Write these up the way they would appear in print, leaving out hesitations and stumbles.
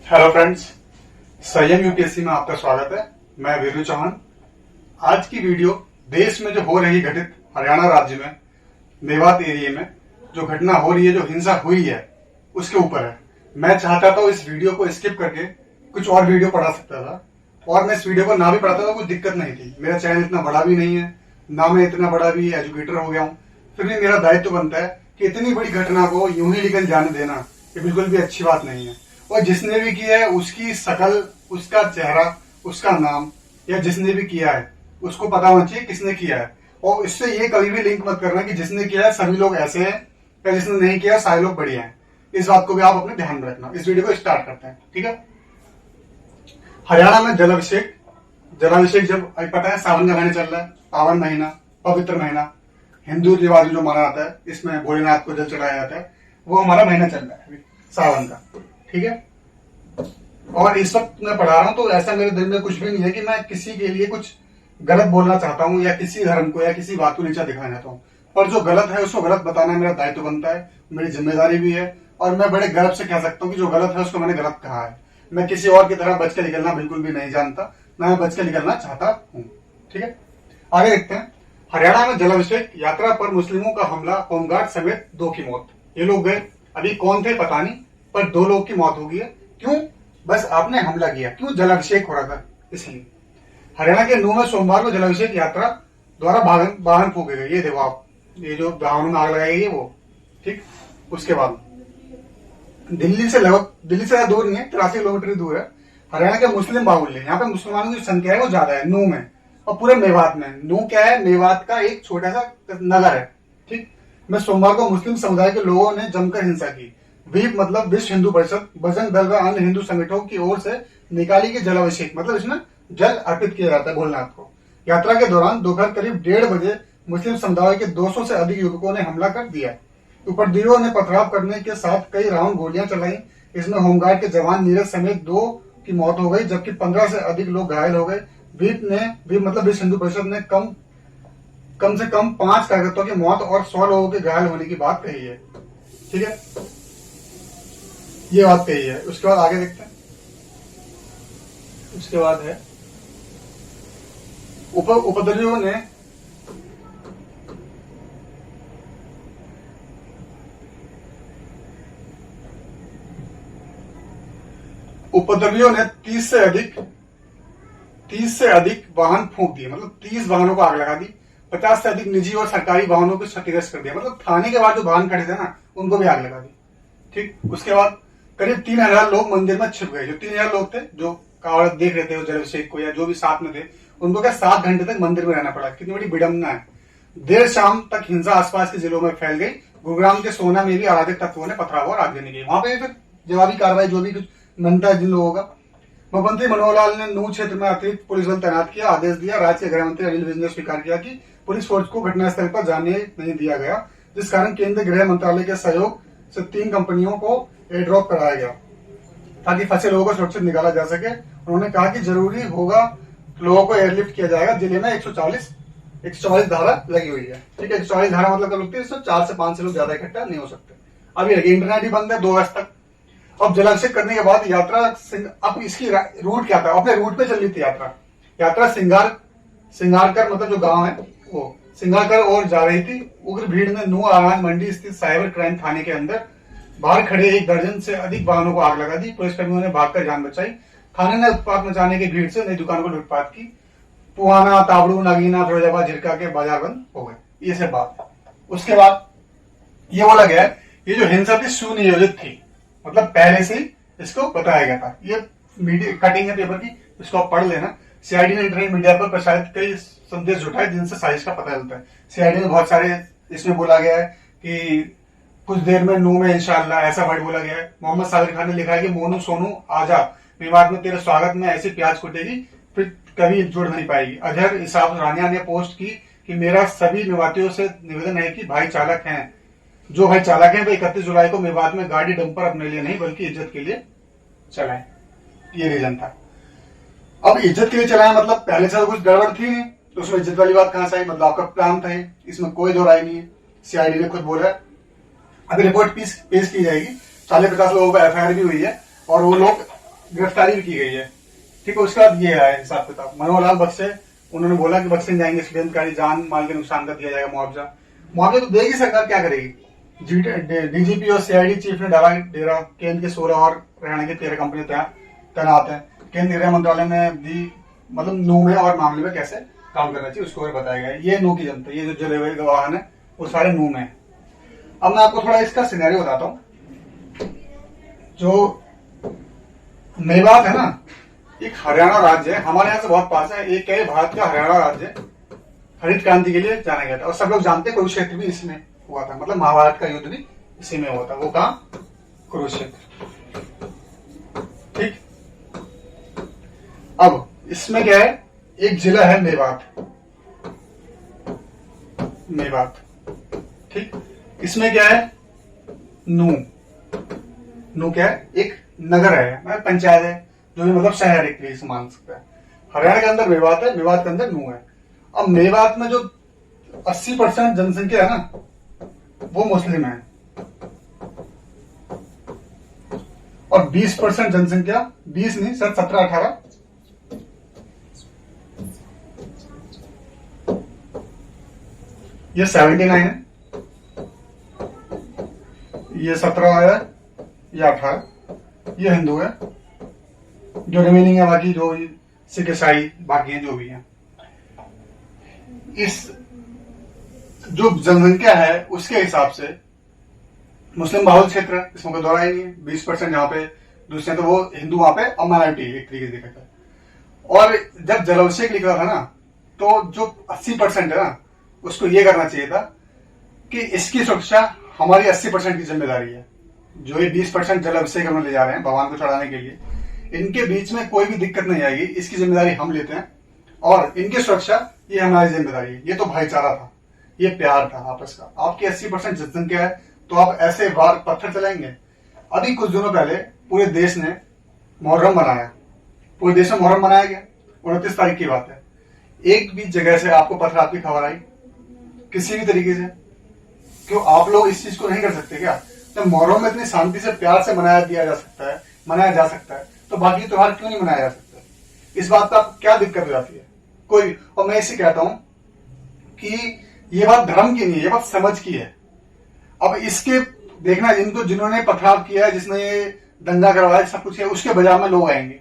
Hello friends, संयम UPSC में आपका स्वागत है। मैं वीरू चौहान। आज की वीडियो देश में जो हो रही घटित हरियाणा राज्य में मेवात एरिया में जो घटना हो रही है, जो हिंसा हुई है, उसके ऊपर है। मैं चाहता था इस वीडियो को स्किप करके कुछ और वीडियो पढ़ा सकता था, और मैं इस वीडियो को ना भी पढ़ाता था कोई दिक्कत नहीं थी। मेरा चैनल इतना बड़ा भी नहीं है, ना मैं इतना बड़ा भी एजुकेटर हो गया हूँ। फिर भी मेरा दायित्व बनता है कि इतनी बड़ी घटना को यूं ही निकल जाने देना ये बिल्कुल भी अच्छी बात नहीं है। और जिसने भी किया है उसकी शकल, उसका चेहरा, उसका नाम, या जिसने भी किया है उसको पता होना चाहिए किसने किया है। और इससे ये कभी भी लिंक मत करना कि जिसने किया है सभी लोग ऐसे हैं या जिसने नहीं किया सारे लोग बढ़िया हैं। इस बात को भी आप अपने ध्यान में रखना। इस वीडियो को स्टार्ट करते हैं, ठीक है। हरियाणा में जलाभिषेक जब पता है सावन का महीना चल रहा है, पावन महीना, पवित्र महीना, हिंदू रिवाज जो माना जाता है, इसमें भोलेनाथ को जल चढ़ाया जाता है, वो हमारा महीना चल रहा है अभी सावन का, ठीक है। और इस वक्त मैं पढ़ा रहा हूं तो ऐसा मेरे दिल में कुछ भी नहीं है कि मैं किसी के लिए कुछ गलत बोलना चाहता हूं या किसी धर्म को या किसी बात को नीचा दिखाना चाहता हूं। पर जो गलत है उसको गलत बताना मेरा दायित्व बनता है, मेरी जिम्मेदारी भी है। और मैं बड़े गर्व से कह सकता हूं कि जो गलत है उसको मैंने गलत कहा है। मैं किसी और की तरह बच के निकलना बिल्कुल भी नहीं जानता, ना मैं बच के निकलना चाहता हूं, ठीक है। आगे देखते हैं। हरियाणा में जलाभिषेक यात्रा पर मुस्लिमों का हमला, होमगार्ड समेत 2 की मौत। ये लोग गए, अभी कौन थे पता नहीं, पर 2 लोग की मौत हो गई है। क्यों? बस आपने हमला किया। क्यों? जलाभिषेक हो रहा था इसलिए। हरियाणा के नूह में सोमवार को जलाभिषेक यात्रा द्वारा वाहन फूके गए। ये देखो आप, ये जो वाहनों में आग लगाई गई वो, ठीक। उसके बाद दिल्ली से ज्यादा दूर नहीं है, 83 किलोमीटर दूर है। हरियाणा के मुस्लिम बाहुल्य, यहाँ पे मुसलमानों की संख्या है वो ज्यादा है नूह में, और पूरे मेवात में। नूह क्या है? मेवात का एक छोटा सा नगर है, ठीक। में सोमवार को मुस्लिम समुदाय के लोगों ने जमकर हिंसा की। वीप मतलब विश्व हिंदू परिषद, बजरंग दल व अन्य हिंदू संगठनों की ओर से निकाली गई जलाभिषेक, मतलब इसमें जल अर्पित किया जाता है भोलेनाथ को। यात्रा के दौरान दोपहर करीब 1:30 बजे मुस्लिम समुदाय के 200 से अधिक युवकों ने हमला कर दिया। उपद्रवियों ने पथराव करने के साथ कई राउंड गोलियां चलाई। इसमें होमगार्ड के जवान नीरज समेत 2 की मौत हो गई, जबकि 15 से अधिक लोग घायल हो गए। वीप मतलब विश्व हिंदू परिषद ने कम से कम 5 कार्यकर्ताओं की मौत और 100 लोगों के घायल होने की बात कही है, ठीक है। ये बात कही है। उसके बाद आगे देखते हैं। उसके बाद है उपद्रवियों ने 30 से अधिक वाहन फूंक दिए, मतलब 30 वाहनों को आग लगा दी। 50 से अधिक निजी और सरकारी वाहनों को क्षतिग्रस्त कर दिया, मतलब थाने के बाद जो वाहन खड़े थे ना उनको भी आग लगा दी, ठीक। उसके बाद करीब 3000 लोग मंदिर में छिप गए। जो 3000 लोग थे जो कावड़ देख रहे थे जलाभिषेक को, या जो भी साथ में थे, उनको क्या 7 घंटे तक मंदिर में रहना पड़ा। कितनी बड़ी विडंबना है। देर शाम तक हिंसा आसपास के जिलों में फैल गई। गुरुग्राम के सोना में भी अराजक तत्वों ने पथराव और आगजनी की। वहां पे फिर जवाबी कार्रवाई जो भी कुछ बनता है जिन लोगों का। मुख्यमंत्री मनोहर लाल ने नूह क्षेत्र में अतिरिक्त पुलिस बल तैनात किया, आदेश दिया। राज्य के गृह मंत्री अनिल विज ने स्वीकार किया कि पुलिस फोर्स को घटनास्थल पर जाने नहीं दिया गया, जिस कारण केंद्रीय गृह मंत्रालय के सहयोग से 3 कंपनियों को एयर ड्रॉप कराया गया ताकि फंसे लोगों को सुरक्षित निकाला जा सके। उन्होंने कहा कि जरूरी होगा लोगों को एयरलिफ्ट किया जाएगा। जिले में 144 धारा लगी हुई है, ठीक है। 144 धारा मतलब क्या लगती है? 4 से 5 से लोग ज्यादा इकट्ठा नहीं हो सकते। अभी इंटरनेट भी बंद है 2 अगस्त तक। अब जलाभिषेक करने के बाद यात्रा, अब इसकी रूट क्या था? अपने रूट पे चल रही थी यात्रा सिंगारकर मतलब जो गांव है वो सिंगारकर और जा रही थी। उग्र भीड़ ने नूह अनाज मंडी स्थित साइबर क्राइम थाने के अंदर बाहर खड़े 1 दर्जन से अधिक वाहनों को आग लगा दी। पुलिसकर्मियों ने भागकर जान बचाई। थाने ने उत्पात मचाने की भीड़ से नई दुकानों को लूटपाट की। पुहाना, ताबड़ू, नगीना, फिरोजाबाद, झिरका के बाजार बंद हो गए। ये सब बात है। उसके बाद ये बोला गया ये जो हिंसा थी सुनियोजित थी, मतलब पहले से ही इसको बताया गया था। ये मीडिया कटिंग है पेपर की, इसको आप पढ़ लेना। सीआईडी ने इंटरनेट मीडिया पर प्रसारित कई संदेश जुटाए जिनसे साजिश का पता चलता है। सीआईडी में बहुत सारे इसमें बोला गया है कि कुछ देर में नूह में इंशाअल्लाह, ऐसा वर्ड बोला गया है। मोहम्मद साबिर खान ने लिखा है कि मोनू सोनू आजा, मेवात में तेरे स्वागत में ऐसी प्याज कुटेगी फिर कभी जुड़ नहीं पाएगी। अजहर इसाफ रानिया ने पोस्ट की कि मेरा सभी मेवातियों से निवेदन है कि भाई चालक हैं, जो भाई चालक हैं वो 31 जुलाई को मेवात में गाड़ी डंपर अपने लिए नहीं बल्कि इज्जत के लिए चलाएं। ये रीजन था। अब इज्जत के लिए चलाएं मतलब पहले से तो कुछ गड़बड़ थी नहीं, तो उसमें इज्जत वाली बात कहां से आई? मतलब आपका प्लान था, इसमें कोई दो राय नहीं है। सीआईडी ने खुद बोला। अभी रिपोर्ट पेश की जाएगी। 40-50 लोगों पर एफआईआर भी हुई है और वो लोग गिरफ्तारी भी की गई है। ठीक है, उसके बाद ये है हिसाब किताब। मनोहर लाल बख्शे, उन्होंने बोला कि बख्शे जाएंगे षड्यंत्रकारी, जान माल के नुकसान का दिया जाएगा मुआवजा। मुआवजा तो देगी सरकार, क्या करेगी? डीजीपी और सीआईडी चीफ ने डाला डेरा, केंद्र के 16 और हरियाणा की 13 कंपनियां तैनात है। केंद्रीय गृह मंत्रालय ने दी मतलब नू में और मामले में कैसे काम करना चाहिए उसको बताया गया है। ये नू की जनता, ये जो जले हुए वाहन है वो सारे नू में है। अब मैं आपको थोड़ा इसका सिनेरियो बताता हूँ। जो मेवात है ना, एक हरियाणा राज्य है, हमारे यहाँ से बहुत पास है। एक है भारत का हरियाणा राज्य, हरित क्रांति के लिए जाना गया था। और सब लोग जानते हैं कुरुक्षेत्र भी इसमें हुआ था, मतलब महाभारत का युद्ध भी इसी में हुआ था। वो कहा? कुरुक्षेत्र। ठीक। अब इसमें क्या है, एक जिला है मेवात। मेवात, ठीक। इसमें क्या है? नू। नू क्या है? एक नगर है, मतलब पंचायत है, जो भी मतलब शहर एक तरीके से मान सकता है। हरियाणा के अंदर मेवात है, मेवात के अंदर नू है। अब मेवात में जो 80% जनसंख्या है ना, वो मुस्लिम है, और 20% जनसंख्या, 20 नहीं सर 17-18, ये 79 है, ये 17 है, ये 18, ये हिंदू है। जो रिमेनिंग है बाकी जो सिख ईसाई बाकी है जो भी है। इस जो जनसंख्या है उसके हिसाब से मुस्लिम बाहुल क्षेत्र है, इसमें कोई दौरा ही नहीं है। 20% यहाँ पे, दूसरे तो वो हिंदू वहां पे और माइनॉरिटी एक तरीके से देखा था। और जब जलाभिषेक लिख रहा था ना, तो जो 80% है ना, उसको ये करना चाहिए था कि इसकी सुरक्षा हमारी 80% की जिम्मेदारी है। जो ये 20% जलाभिषेक हम ले जा रहे हैं भगवान को चढ़ाने के लिए, इनके बीच में कोई भी दिक्कत नहीं आएगी, इसकी जिम्मेदारी हम लेते हैं, और इनकी सुरक्षा ये हमारी जिम्मेदारी है। ये तो भाईचारा था, ये प्यार था आपस का। आपकी 80% जनसंख्या है तो आप ऐसे वार पत्थर चलाएंगे? अभी कुछ दिनों पहले पूरे देश ने मुहर्रम मनाया, पूरे देश में मुहर्रम मनाया गया, 29 तारीख की बात है। एक भी जगह से आपको पत्थर आपकी खबर आई किसी भी तरीके से? क्यों आप लोग इस चीज को नहीं कर सकते क्या? जब मुहर्रम में इतनी शांति से प्यार से मनाया जा सकता है तो बाकी त्योहार क्यों नहीं मनाया जा सकता? इस बात का क्या दिक्कत हो जाती है कोई? और मैं इसे कहता हूं कि ये बात धर्म की नहीं है, ये बात समझ की है। अब इसके देखना, जिन्होंने पथराव किया, जिसने ये दंगा करवाया, सब कुछ किया, उसके बाजार में लोग आएंगे,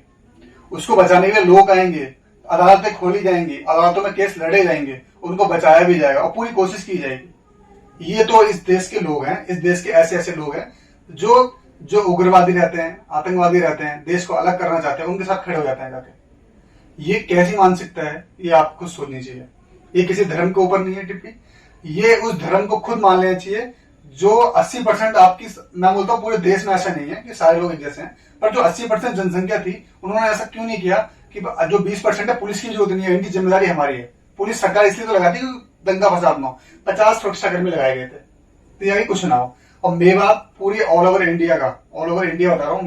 उसको बचाने के लिए लोग आएंगे, अदालतें खोली जाएंगी, अदालतों में केस लड़े जाएंगे, उनको बचाया भी जाएगा और पूरी कोशिश की जाएगी। ये तो इस देश के लोग हैं, इस देश के ऐसे ऐसे लोग हैं जो उग्रवादी रहते हैं, आतंकवादी रहते हैं, देश को अलग करना चाहते हैं, उनके साथ खड़े हो जाते हैं जाके। ये कैसी मानसिकता है, ये आपको सोचनी चाहिए। ये किसी धर्म के ऊपर नहीं है टिप्पणी, ये उस धर्म को खुद मान लेना चाहिए जो 80% आपकी, मैं बोलता हूँ पूरे देश में ऐसा नहीं है कि सारे लोग एक जैसे हैं, पर जो 80% जनसंख्या थी उन्होंने ऐसा क्यों नहीं किया कि जो 20% है पुलिस की जरूरत नहीं है, इनकी जिम्मेदारी हमारी है। पुलिस सरकार इसलिए तो लगाती है दंगा फसाद ना हो, 50 सुरक्षाकर्मी लगाए गए थे तो यही कुछ ना हो। और मेवात पूरी ऑल ओवर इंडिया बता रहा हूँ,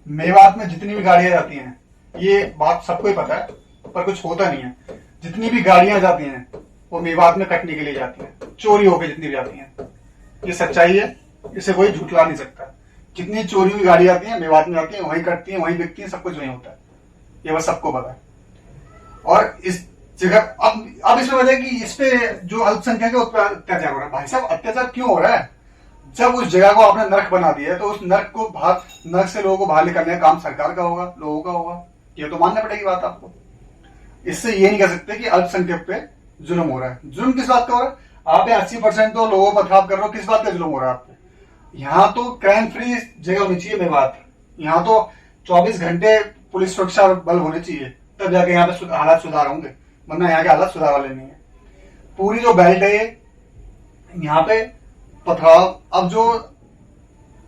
मेवात में जितनी भी गाड़ियां जाती हैं, ये बात सबको ही पता है पर कुछ होता नहीं है, जितनी भी गाड़ियां जाती हैं वो मेवात में कटने के लिए जाती हैं, चोरी होकर जितनी भी जाती हैं। ये सच्चाई है, इसे कोई झुठला नहीं सकता। जितनी चोरी हुई गाड़ी आती है मेवात में आती है, वहीं कटती है, वहीं बिकती है, सब कुछ वहीं होता है, ये बस सबको पता है। और इस जगह अब इसमें वजह कि इस पे जो अल्पसंख्यक है उस पर अत्याचार हो रहा है। भाई साहब अत्याचार क्यों हो रहा है? जब उस जगह को आपने नर्क बना दिया है तो उस नर्क से लोगों को बाहर निकालने का काम सरकार का होगा, लोगों का होगा, ये तो मानना पड़ेगी बात आपको। इससे ये नहीं कह सकते कि अल्पसंख्यक पे जुल्म हो रहा है। जुल्म किस बात का हो रहा है? आप 80% तो लोगों पर खराब कर रहे हो, किस बात का जुल्म हो रहा है आप पे? यहाँ तो क्राइम फ्री जगह होनी चाहिए मेवात, यहाँ तो 24 घंटे पुलिस सुरक्षा बल होने चाहिए, तब जाके यहाँ पे हालात सुधार होंगे, वरना यहाँ के हालात सुधार वाले नहीं है। पूरी जो बेल्ट है यहाँ पे पथराव, अब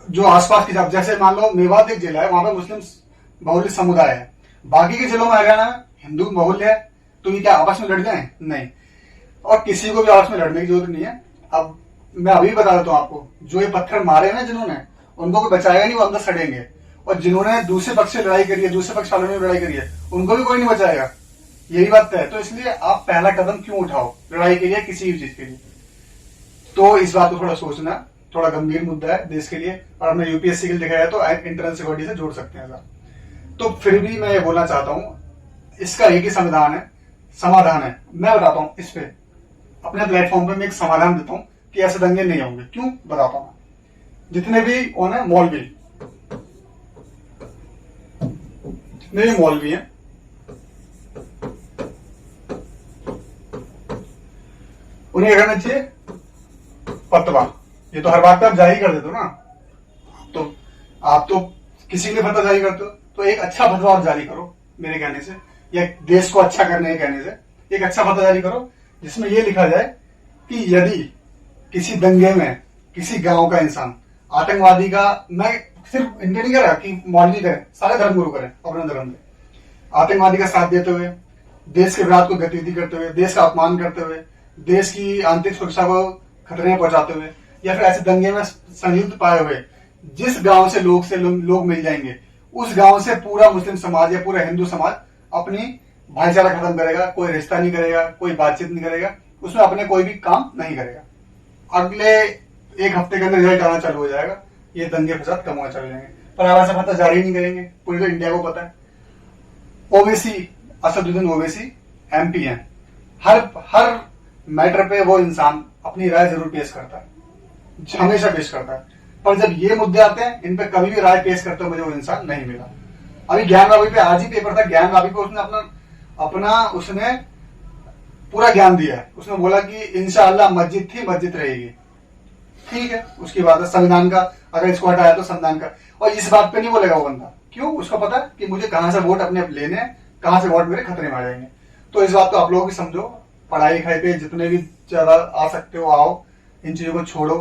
जो आसपास की, जैसे मान लो मेवात एक जिला है, वहां पे मुस्लिम बहुल्य समुदाय है, बाकी के जिलों में हरियाणा हिंदू बहुल्य है, तो ये क्या आपस में लड़ जाए? नहीं, और किसी को भी आपस में लड़ने की जरूरत नहीं है। अब मैं अभी बता देता हूँ आपको, जो ये पत्थर मारे ना जिन्होंने, उनको कोई बचाएगा नहीं, वो अंदर सड़ेंगे। और जिन्होंने दूसरे पक्ष से लड़ाई करी है, दूसरे पक्ष वालों ने लड़ाई करी है, उनको भी कोई नहीं बचाएगा, यही बात है। तो इसलिए आप पहला कदम क्यों उठाओ लड़ाई के लिए, किसी भी चीज के लिए? तो इस बात को थोड़ा सोचना, थोड़ा गंभीर मुद्दा है देश के लिए, और हमने यूपीएससी के लिए दिखाया तो इंटरनल सिक्योरिटी से जोड़ सकते हैं। तो फिर भी मैं ये बोलना चाहता हूं, इसका एक ही समाधान है। मैं बताता हूं इस पे, अपने प्लेटफॉर्म पे मैं एक समाधान देता हूं कि ऐसे दंगे नहीं होंगे। क्यों बताता हूं। जितने भी कौन है मौलवी, जितने भी मौलवी हैं, उन्हें क्या करना चाहिए, फतवा। ये तो हर बात पे आप जारी कर देते हो ना, तो आप तो किसी के लिए फतवा जारी करते हो, तो एक अच्छा फतवा आप जारी करो मेरे कहने से, या देश को अच्छा करने के कहने से एक अच्छा फतवा जारी करो, जिसमें यह लिखा जाए कि यदि किसी दंगे में किसी गांव का इंसान आतंकवादी का, मैं सिर्फ इंडिया नहीं कह रहा कि मौलवी करें, सारे धर्मगुरु करें अपने धर्म में, आतंकवादी का साथ देते हुए, देश के विराट को गतिविधि करते हुए, देश का अपमान करते हुए, देश की आंतरिक सुरक्षा को खतरे में पहुंचाते हुए, या फिर ऐसे दंगे में संलिप्त पाए हुए जिस गांव से लोग मिल जाएंगे, उस गांव से पूरा मुस्लिम समाज या पूरा हिंदू समाज अपनी भाईचारा खत्म करेगा, कोई रिश्ता नहीं करेगा, कोई बातचीत नहीं करेगा, उसमें अपने कोई भी काम नहीं करेगा। अगले एक हफ्ते के अंदर रिजल्ट आना चालू हो जाएगा, ये दंगे फसाद कम होना चालू हो जाएंगे। पर आप ऐसा फतवा जारी नहीं करेंगे, पूरी तो इंडिया को पता है। ओवैसी, असदुद्दीन ओवैसी MP हैं, हर मैटर पे वो इंसान अपनी राय जरूर पेश करता है, हमेशा पेश करता है, पर जब ये मुद्दे आते हैं, इन पे कभी भी राय पेश करते हुए मुझे वो इंसान नहीं मिला। अभी ज्ञान वापी पे आज ही पेपर था, ज्ञान वापी पे उसने उसने पूरा ज्ञान दिया है। उसने बोला कि इंशाअल्लाह मस्जिद थी, मस्जिद रहेगी। ठीक है, उसकी बात है, संविधान का अगर इसको हटाया तो संविधान का, और इस बात पे नहीं बोलेगा वो बंदा। क्यों? उसको पता है कि मुझे कहां से वोट अपने लेने हैं, कहां से वोट मेरे खतरे में आ जाएंगे। तो इस बात को आप लोग भी समझो, पढ़ाई लिखाई पे जितने भी ज्यादा आ सकते हो आओ, इन चीजों को छोड़ो,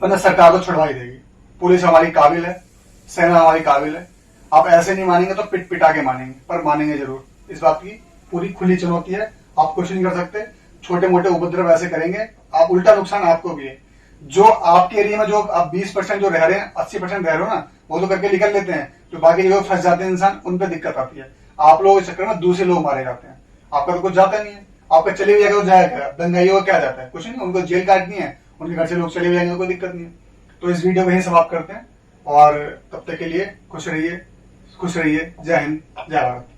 वरना सरकार को छुड़वा ही देगी। पुलिस हमारी काबिल है, सेना हमारी काबिल है। आप ऐसे नहीं मानेंगे तो पिट पिटा के मानेंगे, पर मानेंगे जरूर। इस बात की पूरी खुली चुनौती है, आप कुछ नहीं कर सकते। छोटे मोटे उपद्रव ऐसे करेंगे आप, उल्टा नुकसान आपको भी है। जो आपके एरिया में जो आप 20% जो रह रहे हैं, 80% रह रहे हो ना, वो तो करके निकल लेते हैं, जो बाकी जगह फंस जाते हैं इंसान, उन पर दिक्कत आती है। आप लोगों के चक्कर में दूसरे लोग मारे जाते हैं, आपका तो कुछ जाता नहीं है। आपका चले भी जाएगा तो जाएगा, दंगाई को क्या जाता है, कुछ नहीं, उनको जेल काटनी है, उनके घर से लोग चले भी जाएंगे, कोई दिक्कत नहीं है। तो इस वीडियो को यही समाप्त करते हैं, और तब तक के लिए खुश रहिए। जय हिंद, जय भारत।